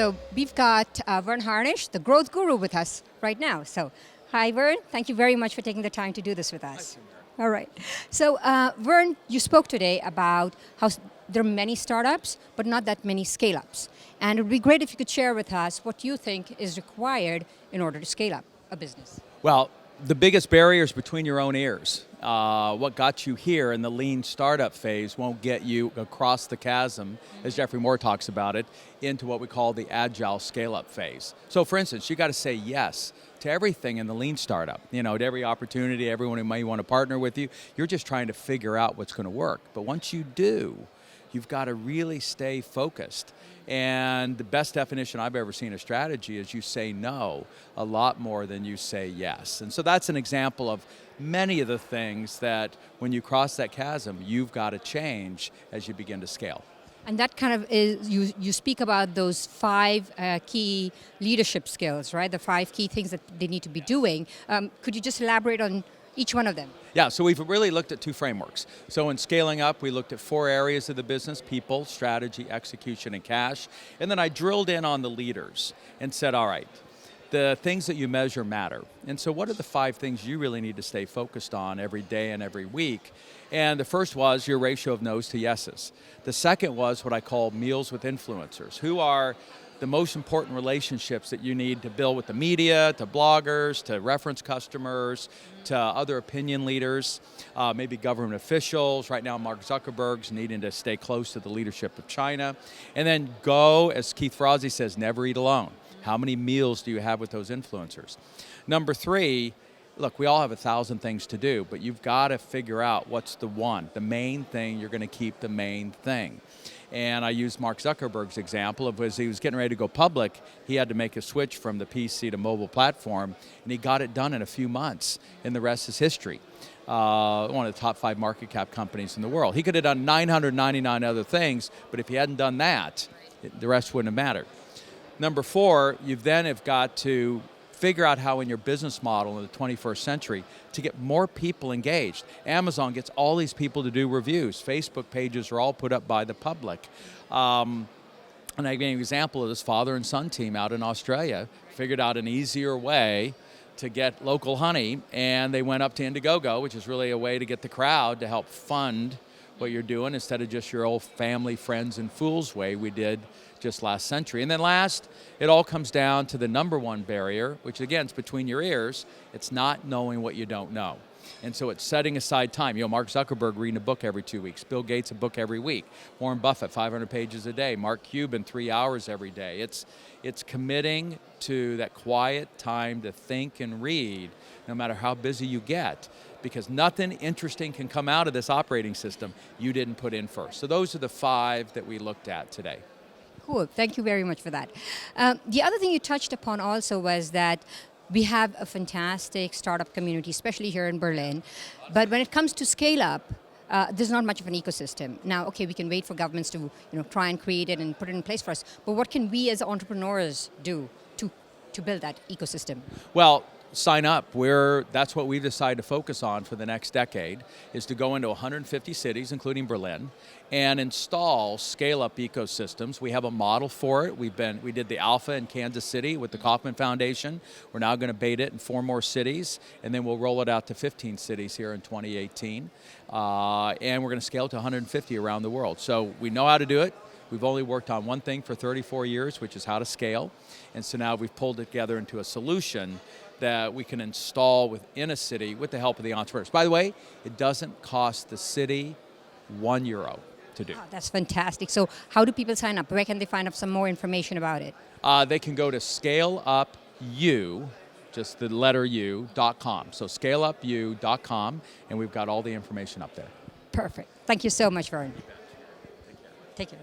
So we've got Verne Harnish, the growth guru, with us right now. So hi, Verne. Thank you very much for taking the time to do this with us. All right. So Verne, you spoke today about how there are many startups, but not that many scale-ups. And it would be great if you could share with us what you think is required in order to scale up a business. Well, the biggest barrier is between your own ears. What got you here in the lean startup phase won't get you across the chasm, as Jeffrey Moore talks about it, into what we call the agile scale-up phase. So for instance, you got to say yes to everything in the lean startup. You know, to every opportunity, everyone who may want to partner with you, you're just trying to figure out what's going to work. But once you do, you've got to really stay focused. And the best definition I've ever seen of strategy is you say no a lot more than you say yes. And so that's an example of many of the things that when you cross that chasm, you've got to change as you begin to scale. And that kind of is, you speak about those 5 key leadership skills, right? The 5 key things that they need to be doing. Could you just elaborate on each one of them? Yeah, so we've really looked at 2 frameworks. So in scaling up, we looked at 4 areas of the business: people, strategy, execution, and cash. And then I drilled in on the leaders and said, all right, the things that you measure matter. And so what are the 5 things you really need to stay focused on every day and every week? And the first was your ratio of no's to yeses. The second was what I call meals with influencers. Who are the most important relationships that you need to build with the media, to bloggers, to reference customers, to other opinion leaders, maybe government officials. Right now, Mark Zuckerberg's needing to stay close to the leadership of China. And then go, as Keith Ferrazzi says, never eat alone. How many meals do you have with those influencers? Number 3, look, we all have 1,000 things to do, but you've got to figure out what's the one, the main thing. You're going to keep the main thing. And I used Mark Zuckerberg's example of as he was getting ready to go public, he had to make a switch from the PC to mobile platform, and he got it done in a few months, and the rest is history. One of the top 5 market cap companies in the world. He could have done 999 other things, but if he hadn't done that, the rest wouldn't have mattered. Number 4, you then have got to figure out how in your business model in the 21st century to get more people engaged. Amazon gets all these people to do reviews. Facebook pages are all put up by the public. And I gave an example of this father and son team out in Australia, figured out an easier way to get local honey, and they went up to Indiegogo, which is really a way to get the crowd to help fund what you're doing instead of just your old family, friends, and fools way we did just last century. And then last, it all comes down to the number 1 barrier, which again is between your ears. It's not knowing what you don't know. And so it's setting aside time. You know, Mark Zuckerberg reading a book every 2 weeks. Bill Gates a book every week. Warren Buffett 500 pages a day. Mark Cuban 3 hours every day. It's committing to that quiet time to think and read, no matter how busy you get, because nothing interesting can come out of this operating system you didn't put in first. So those are the 5 that we looked at today. Cool. Thank you very much for that. The other thing you touched upon also was that we have a fantastic startup community, especially here in Berlin. But when it comes to scale up, there's not much of an ecosystem. Now, okay, we can wait for governments to try and create it and put it in place for us. But what can we as entrepreneurs do to build that ecosystem? Well, sign up. That's what we've decided to focus on for the next decade, is to go into 150 cities, including Berlin, and install scale-up ecosystems. We have a model for it. We did the alpha in Kansas City with the Kauffman Foundation. We're now going to beta it in 4 more cities, and then we'll roll it out to 15 cities here in 2018. And we're going to scale to 150 around the world. So we know how to do it. We've only worked on one thing for 34 years, which is how to scale. And so now we've pulled it together into a solution that we can install within a city with the help of the entrepreneurs. By the way, it doesn't cost the city €1 to do. Oh, that's fantastic. So how do people sign up? Where can they find out some more information about it? They can go to ScaleUP, just the letter U.com. So ScaleUPU.com, and we've got all the information up there. Perfect. Thank you so much, Verne. Take care.